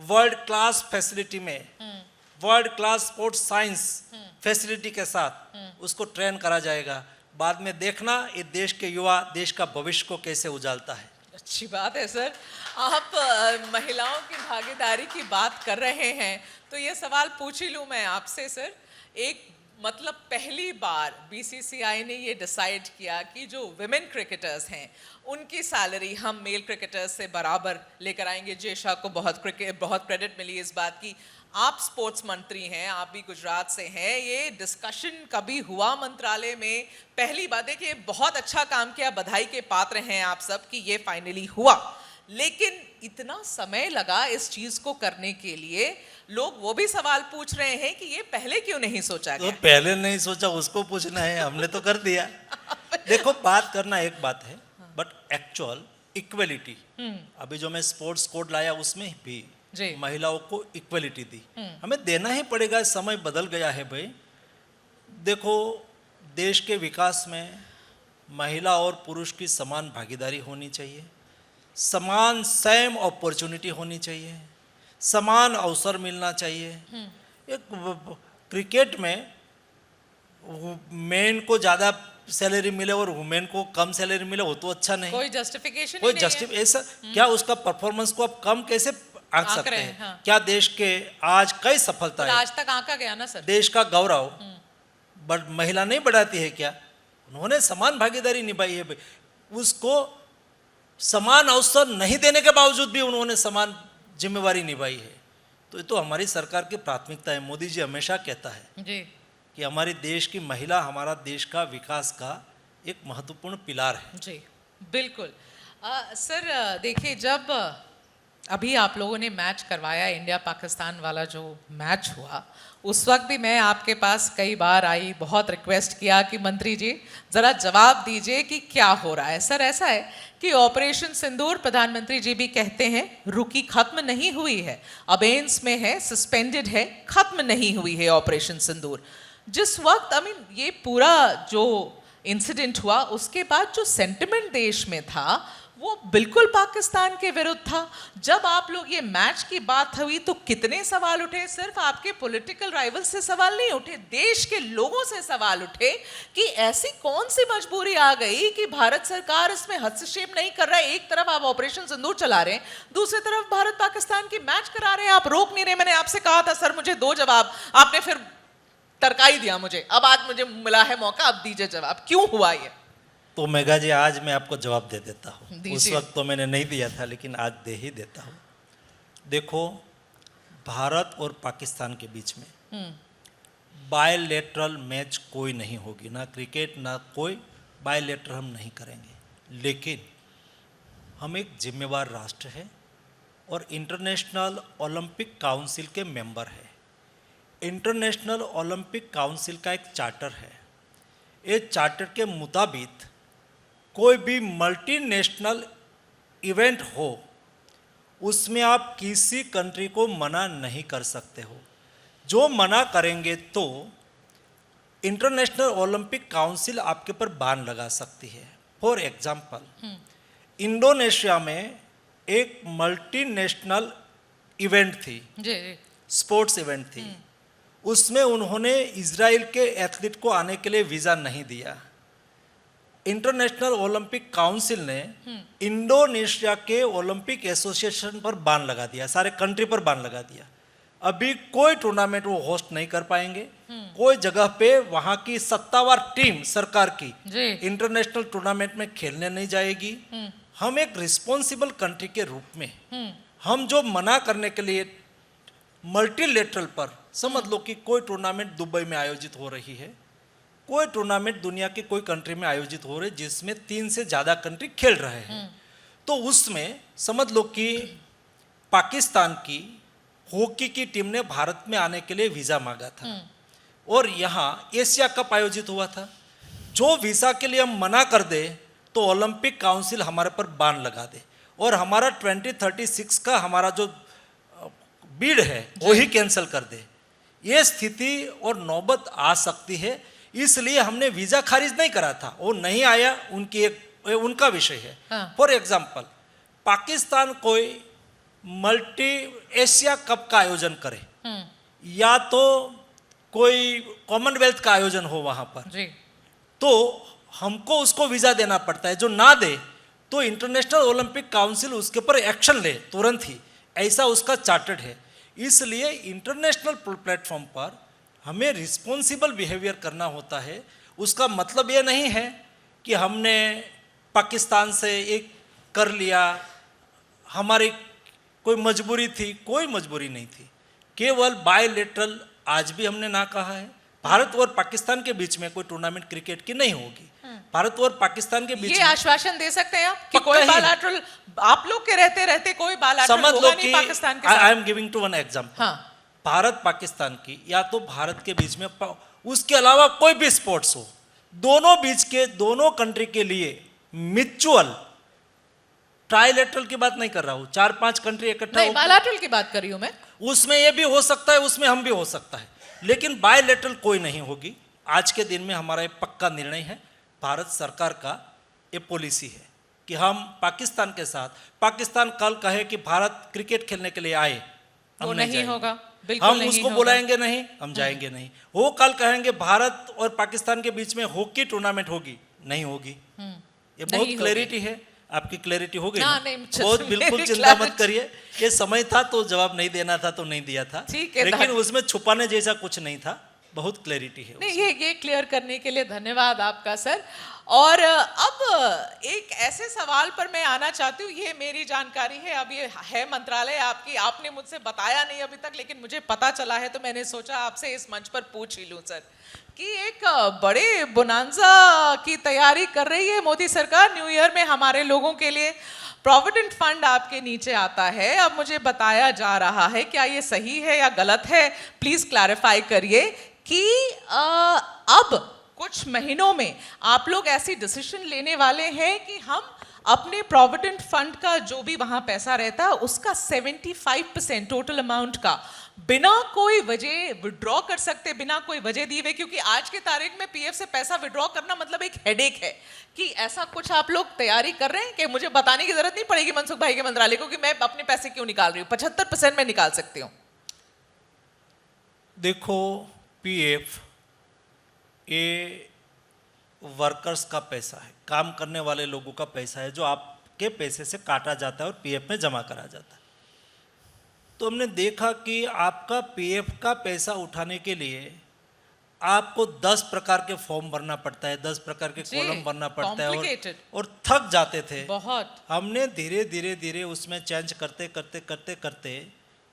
वर्ल्ड क्लास फैसिलिटी में, world class sports science facility के साथ उसको ट्रेन करा जाएगा। बाद में देखना ये देश के युवा देश का भविष्य को कैसे उजालता है। अच्छी बात है सर। आप महिलाओं की भागीदारी की बात कर रहे हैं, तो ये सवाल पूछ ही लूँ मैं आपसे सर। एक मतलब पहली बार बीसीसीआई ने ये डिसाइड किया कि जो विमेन क्रिकेटर्स हैं उनकी सैलरी हम मेल क्रिकेटर्स से बराबर लेकर आएंगे। जय शाह को बहुत क्रेडिट मिली इस बात की। आप स्पोर्ट्स मंत्री हैं, आप भी गुजरात से हैं, ये डिस्कशन कभी हुआ मंत्रालय में? पहली बात है कि बहुत अच्छा काम किया, बधाई के पात्र हैं आप सब कि ये फाइनली हुआ, लेकिन इतना समय लगा इस चीज को करने के लिए। लोग वो भी सवाल पूछ रहे हैं कि ये पहले क्यों नहीं सोचा तो गया? पहले नहीं सोचा उसको पूछना है, हमने तो कर दिया। देखो, बात करना एक बात है, बट एक्चुअल इक्वलिटी, अभी जो मैं स्पोर्ट्स कोड लाया उसमें भी जी। महिलाओं को इक्वलिटी दी, हमें देना ही पड़ेगा। समय बदल गया है भाई। देखो, देश के विकास में महिला और पुरुष की समान भागीदारी होनी चाहिए, समान सेम अपॉर्चुनिटी होनी चाहिए, समान अवसर मिलना चाहिए। एक क्रिकेट में मेन को ज़्यादा सैलरी मिले और वुमेन को कम सैलरी मिले, वो तो अच्छा नहीं। कोई जस्टिफिकेशन कोई ऐसा क्या उसका परफॉर्मेंस को आप कम कैसे आंक सकते हैं? हाँ। क्या देश के आज कई सफलता है, आज तक आंका गया ना सर। देश का गौरव बट महिला नहीं बढ़ाती है क्या? उन्होंने समान भागीदारी निभाई है भाई। उसको समान अवसर नहीं देने के बावजूद भी उन्होंने समान जिम्मेवारी निभाई है। तो ये तो हमारी सरकार की प्राथमिकता है। मोदी जी हमेशा कहता है जी कि हमारी देश की महिला हमारा देश का विकास का एक महत्वपूर्ण पिलार है। जी बिल्कुल। सर देखिए, जब अभी आप लोगों ने मैच करवाया, इंडिया पाकिस्तान वाला जो मैच हुआ, उस वक्त भी मैं आपके पास कई बार आई, बहुत रिक्वेस्ट किया कि मंत्री जी ज़रा जवाब दीजिए कि क्या हो रहा है। सर ऐसा है कि ऑपरेशन सिंदूर, प्रधानमंत्री जी भी कहते हैं, रुकी, खत्म नहीं हुई है, अबेंस में है, सस्पेंडेड है, खत्म नहीं हुई है ऑपरेशन सिंदूर। जिस वक्त ये पूरा जो इंसिडेंट हुआ, उसके बाद जो सेंटिमेंट देश में था वो बिल्कुल पाकिस्तान के विरुद्ध था। जब आप लोग ये मैच की बात हुई तो कितने सवाल उठे? सिर्फ आपके पॉलिटिकल राइवल से सवाल नहीं उठे, देश के लोगों से सवाल उठे कि ऐसी कौन सी मजबूरी आ गई कि भारत सरकार इसमें हस्तक्षेप नहीं कर रहा है। एक तरफ आप ऑपरेशन सिंदूर चला रहे हैं, दूसरी तरफ भारत पाकिस्तान की मैच करा रहे हैं, आप रोक नहीं रहे। मैंने आपसे कहा था सर मुझे दो जवाब, आपने फिर तरकाई दिया मुझे। अब आज मुझे मिला है मौका, अब दीजिए जवाब, क्यों हुआ ये? तो मेघा जी, आज मैं आपको जवाब दे देता हूँ। उस दीजिए। वक्त तो मैंने नहीं दिया था, लेकिन आज दे ही देता हूँ। देखो, भारत और पाकिस्तान के बीच में बायलैटरल मैच कोई नहीं होगी, ना क्रिकेट ना कोई बायलैटरल हम नहीं करेंगे। लेकिन हम एक जिम्मेवार राष्ट्र है और इंटरनेशनल ओलंपिक काउंसिल के मेंबर है। इंटरनेशनल ओलंपिक काउंसिल का एक चार्टर है। ये चार्टर के मुताबिक कोई भी मल्टीनेशनल इवेंट हो, उसमें आप किसी कंट्री को मना नहीं कर सकते हो। जो मना करेंगे तो इंटरनेशनल ओलंपिक काउंसिल आपके ऊपर बैन लगा सकती है। फॉर एग्जांपल, इंडोनेशिया में एक मल्टीनेशनल इवेंट थी, स्पोर्ट्स इवेंट थी, उसमें उन्होंने इजराइल के एथलीट को आने के लिए वीज़ा नहीं दिया। इंटरनेशनल ओलंपिक काउंसिल ने इंडोनेशिया के ओलंपिक एसोसिएशन पर बैन लगा दिया, सारे कंट्री पर बैन लगा दिया। अभी कोई टूर्नामेंट वो होस्ट नहीं कर पाएंगे। कोई जगह पे वहां की सत्तावार टीम सरकार की इंटरनेशनल टूर्नामेंट में खेलने नहीं जाएगी। हम एक रिस्पॉन्सिबल कंट्री के रूप में हम जो मना करने के लिए मल्टीलेटरल पर, समझ लो कि कोई टूर्नामेंट दुबई में आयोजित हो रही है, कोई टूर्नामेंट दुनिया के कोई कंट्री में आयोजित हो रहे जिसमें 3 से ज़्यादा कंट्री खेल रहे हैं, तो उसमें समझ लो कि पाकिस्तान की हॉकी की टीम ने भारत में आने के लिए वीज़ा मांगा था और यहाँ एशिया कप आयोजित हुआ था। जो वीज़ा के लिए हम मना कर दे तो ओलंपिक काउंसिल हमारे पर बैन लगा दे और हमारा 2036 का हमारा जो बिड है वो ही कैंसिल कर दे। ये स्थिति और नौबत आ सकती है, इसलिए हमने वीज़ा खारिज नहीं करा था। वो नहीं आया, उनका विषय है। फॉर एग्जाम्पल, पाकिस्तान कोई मल्टी एशिया कप का आयोजन करे या तो कोई कॉमनवेल्थ का आयोजन हो वहां पर जी, तो हमको उसको वीज़ा देना पड़ता है। जो ना दे तो इंटरनेशनल ओलंपिक काउंसिल उसके ऊपर एक्शन ले तुरंत ही, ऐसा उसका चार्टर्ड है। इसलिए इंटरनेशनल प्लेटफॉर्म पर हमें रिस्पॉन्सिबल बिहेवियर करना होता है। उसका मतलब ये नहीं है कि हमने पाकिस्तान से एक कर लिया, हमारी कोई मजबूरी थी, कोई मजबूरी नहीं थी, केवल बायलैटरल आज भी हमने ना कहा है। भारत और पाकिस्तान के बीच में कोई टूर्नामेंट क्रिकेट की नहीं होगी। भारत और पाकिस्तान के बीच ये में आश्वासन दे सकते हैं आप कि पक्का कोई ही। बायलैटरल, आप लोग के रहते रहते कोई बायलैटरल समझ लो होगा कि नहीं पाकिस्तान के आई साथ? Am giving to one example. हाँ, भारत पाकिस्तान की या तो भारत के बीच में उसके अलावा कोई भी स्पोर्ट्स हो, दोनों बीच के दोनों कंट्री के लिए म्यूचुअल, ट्राइलेटरल की बात नहीं कर रहा हूं, 4-5 कंट्री इकट्ठा नहीं हो, बायलैटरल की बात कर रही हूं मैं। उसमें ये भी हो सकता है, उसमें हम भी हो सकता है, लेकिन बायलैटरल कोई नहीं होगी। आज के दिन में हमारा ये पक्का निर्णय है, भारत सरकार का ये पॉलिसी है कि हम पाकिस्तान के साथ, पाकिस्तान कल कहे कि भारत क्रिकेट खेलने के लिए आए, हम वो नहीं जाएंगे। होगा, बिल्कुल हम नहीं उसको होगा। बुलाएंगे नहीं, हम जाएंगे नहीं। वो कल कहेंगे भारत और पाकिस्तान के बीच में हॉकी टूर्नामेंट होगी, नहीं होगी। ये बहुत नहीं क्लैरिटी है, आपकी क्लैरिटी हो गई ना, ना? नहीं, बहुत बिल्कुल मेरी चिंता मत clarity- करिए। ये समय था तो जवाब नहीं देना था तो नहीं दिया था, ठीक है, लेकिन उसमें छुपाने जैसा कुछ नहीं था, बहुत क्लैरिटी है। नहीं, ये क्लियर करने के लिए धन्यवाद आपका सर। और अब एक ऐसे सवाल पर मैं आना चाहती हूँ, ये मेरी जानकारी है, अब ये है मंत्रालय आपकी, आपने मुझसे बताया नहीं अभी तक, लेकिन मुझे पता चला है तो मैंने सोचा आपसे इस मंच पर पूछ ही लूँ सर, कि एक बड़े बोनांजा की तैयारी कर रही है मोदी सरकार न्यू ईयर में हमारे लोगों के लिए। प्रोविडेंट फंड आपके नीचे आता है, अब मुझे बताया जा रहा है, क्या ये सही है या गलत है, प्लीज क्लैरिफाई करिए, कि अब कुछ महीनों में आप लोग ऐसी डिसीजन लेने वाले हैं कि हम अपने प्रोविडेंट फंड का जो भी वहां पैसा रहता है उसका 75% टोटल अमाउंट का बिना कोई वजह विड्रॉ कर सकते, बिना कोई वजह दिए हुए, क्योंकि आज की तारीख में पीएफ से पैसा विड्रॉ करना मतलब एक हेडेक है। कि ऐसा कुछ आप लोग तैयारी कर रहे हैं कि मुझे बताने की जरूरत नहीं पड़ेगी मनसुख भाई के मंत्रालय को कि मैं अपने पैसे क्यों निकाल रही हूँ, 75% में निकाल सकती हूँ? देखो, पीएफ ये वर्कर्स का पैसा है, काम करने वाले लोगों का पैसा है, जो आपके पैसे से काटा जाता है और पीएफ में जमा करा जाता है। तो हमने देखा कि आपका पीएफ का पैसा उठाने के लिए आपको 10 प्रकार के फॉर्म भरना पड़ता है, 10 प्रकार के जी, कॉलम भरना पड़ता है, complicated। और थक जाते थे बहुत। हमने धीरे धीरे धीरे उसमें चेंज करते करते करते करते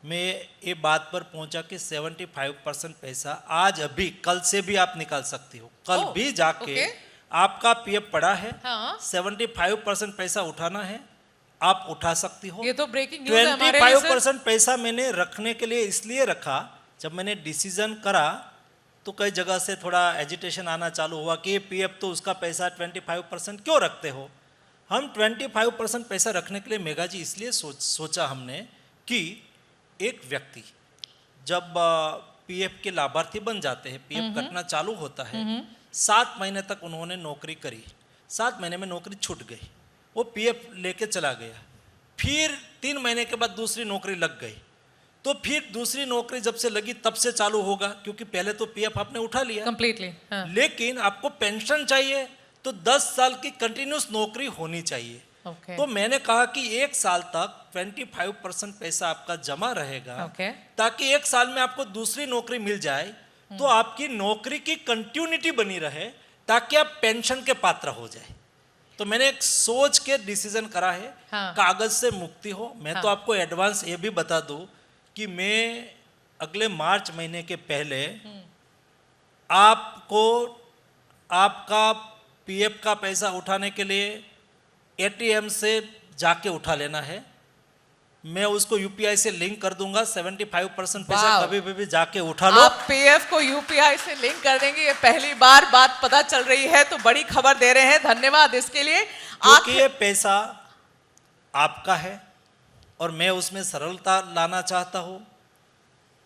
मैं ये बात पर पहुंचा कि 75% पैसा आज अभी कल से भी आप निकाल सकती हो। कल ओह, भी जाके ओके। आपका पीएफ पड़ा है, हाँ। 75% पैसा उठाना है, आप उठा सकती हो। ये तो ब्रेकिंग न्यूज़ है हमारे लिए सर। 25% पैसा मैंने रखने के लिए इसलिए रखा, जब मैंने डिसीजन करा तो कई जगह से थोड़ा एजिटेशन आना चालू हुआ कि पीएफ तो उसका पैसा 25% क्यों रखते हो। हम 25% पैसा रखने के लिए मेघा जी इसलिए सोचा हमने कि एक व्यक्ति जब पीएफ के लाभार्थी बन जाते हैं, पीएफ कटना चालू होता है, 7 महीने तक उन्होंने नौकरी करी, 7 महीने में नौकरी छूट गई, वो पीएफ लेके चला गया, फिर 3 महीने के बाद दूसरी नौकरी लग गई, तो फिर दूसरी नौकरी जब से लगी तब से चालू होगा, क्योंकि पहले तो पीएफ आपने उठा लिया कंप्लीटली। हाँ। लेकिन आपको पेंशन चाहिए तो 10 साल की कंटिन्यूस नौकरी होनी चाहिए। ओके। तो मैंने कहा कि 1 साल तक 25% पैसा आपका जमा रहेगा, ओके। ताकि 1 साल में आपको दूसरी नौकरी मिल जाए, तो आपकी नौकरी की कंटिन्यूटी बनी रहे, ताकि आप पेंशन के पात्र हो जाए। तो मैंने एक सोच के डिसीजन करा है। हाँ। कागज से मुक्ति हो। मैं हाँ। तो आपको एडवांस ये भी बता दूं कि मैं अगले मार्च महीने के पहले आपको आपका पीएफ का पैसा उठाने के लिए एटीएम से जाके उठा लेना है। मैं उसको यूपीआई से लिंक कर दूंगा। 75% पैसा वाव। कभी भी जाके उठा लो। आप पीएफ को यूपीआई से लिंक कर देंगे, ये पहली बार बात पता चल रही है, तो बड़ी खबर दे रहे हैं, धन्यवाद इसके लिए। क्योंकि ये पैसा आपका है और मैं उसमें सरलता लाना चाहता हूँ।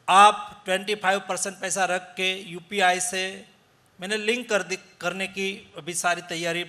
आप 25% पैसा रख के यूपीआई से मैंने लिंक करने की अभी सारी तैयारी,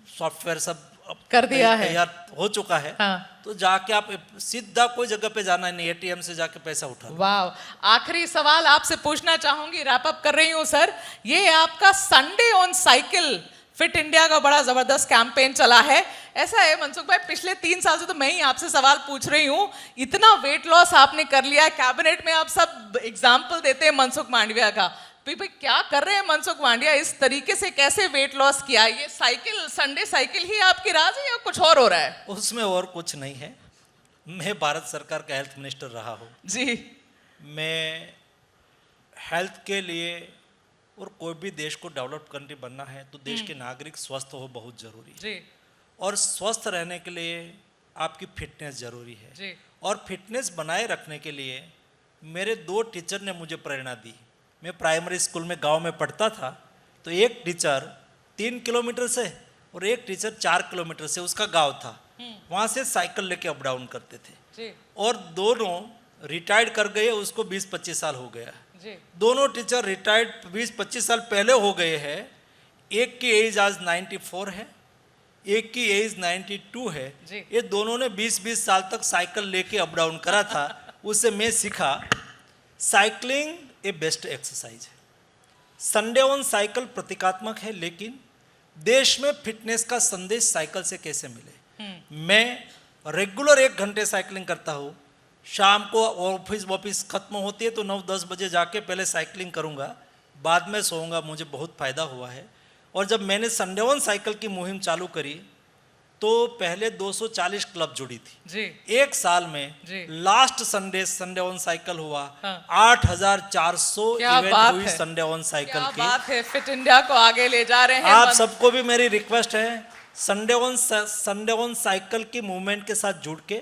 सॉफ्टवेयर सब कर दिया है। तैयार हो चुका है। हाँ। तो जाके आप सीधा कोई जगह पे जाना नहीं, एटीएम से जाके पैसा उठा लो। वाह। आखिरी सवाल आपसे पूछना चाहूंगी, रैप अप कर रही हूं सर, ये आपका Sunday on cycle fit India का बड़ा जबरदस्त कैंपेन चला है। ऐसा है मनसुख भाई, पिछले 3 साल से तो मैं ही आपसे सवाल पूछ रही हूँ, इतना वेट लॉस आपने कर लिया, कैबिनेट में आप सब एग्जाम्पल देते हैं मनसुख मांडविया का, भाई क्या कर रहे हैं मनसुख मांडविया, इस तरीके से कैसे वेट लॉस किया? ये साइकिल, संडे साइकिल ही आपकी राज है या कुछ और हो रहा है? उसमें और कुछ नहीं है। मैं भारत सरकार का हेल्थ मिनिस्टर रहा हूँ जी। मैं हेल्थ के लिए, और कोई भी देश को डेवलप कंट्री बनना है तो देश के नागरिक स्वस्थ हो बहुत जरूरी है जी। और स्वस्थ रहने के लिए आपकी फिटनेस जरूरी है जी। और फिटनेस बनाए रखने के लिए मेरे 2 टीचर ने मुझे प्रेरणा दी। मैं प्राइमरी स्कूल में गांव में पढ़ता था तो एक टीचर 3 किलोमीटर से और एक टीचर 4 किलोमीटर से, उसका गांव था, वहाँ से साइकिल लेके अप डाउन करते थे जी। और दोनों रिटायर्ड कर गए, उसको 20-25 साल हो गया। जी। दोनों टीचर रिटायर्ड 20-25 साल पहले हो गए हैं। एक की एज आज 94 है, एक की एज 92 है। जी। ये दोनों ने 20-20 साल तक साइकिल लेके अप डाउन करा था। उससे मैं सीखा साइकिलिंग ए बेस्ट एक्सरसाइज है। संडे ऑन साइकिल प्रतीकात्मक है, लेकिन देश में फिटनेस का संदेश साइकिल से कैसे मिले। मैं रेगुलर 1 घंटे साइकिलिंग करता हूँ। शाम को ऑफिस खत्म होती है तो 9-10 बजे जाके पहले साइकिलिंग करूँगा, बाद में सोऊंगा। मुझे बहुत फ़ायदा हुआ है। और जब मैंने संडे ऑन साइकिल की मुहिम चालू करी तो पहले 240 क्लब जुड़ी थी जी। 1 साल में। जी। लास्ट संडे ऑन साइकिल हुआ। हाँ। 8400 इवेंट हुई संडे ऑन साइकिल क्या की। बात है, फिट इंडिया को आगे ले जा रहे हैं। आप सबको भी मेरी रिक्वेस्ट है, संडे ऑन साइकिल की मूवमेंट के साथ जुड़ के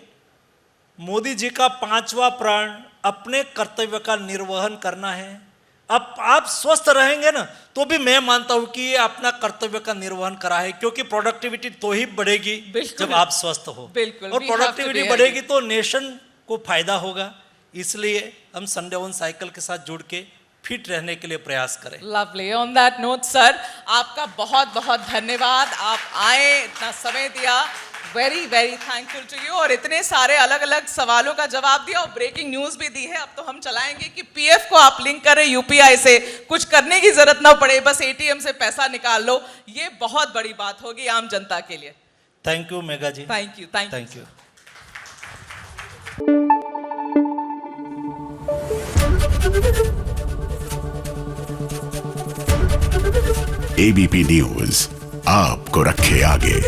मोदी जी का 5वां प्रण अपने कर्तव्य का निर्वहन करना है। अब आप स्वस्थ रहेंगे ना तो भी मैं मानता हूं कि ये अपना कर्तव्य का निर्वहन करा है, क्योंकि प्रोडक्टिविटी तो ही बढ़ेगी जब आप स्वस्थ हो। बिल्कुल। और प्रोडक्टिविटी बढ़ेगी तो नेशन को फायदा होगा। इसलिए हम संडे ऑन साइकिल के साथ जुड़ के फिट रहने के लिए प्रयास करें। Lovely. On that note sir, आपका बहुत बहुत धन्यवाद, आप आए, इतना समय दिया, very very thankful to you, और इतने सारे अलग अलग सवालों का जवाब दिया और ब्रेकिंग न्यूज भी दी है। अब तो हम चलाएंगे कि पीएफ को आप लिंक करें यूपीआई से, कुछ करने की जरूरत ना पड़े, बस एटीएम से पैसा निकाल लो। ये बहुत बड़ी बात होगी आम जनता के लिए। Thank you Megha ji. Thank you. Thank you. ABP News आपको रखे आगे।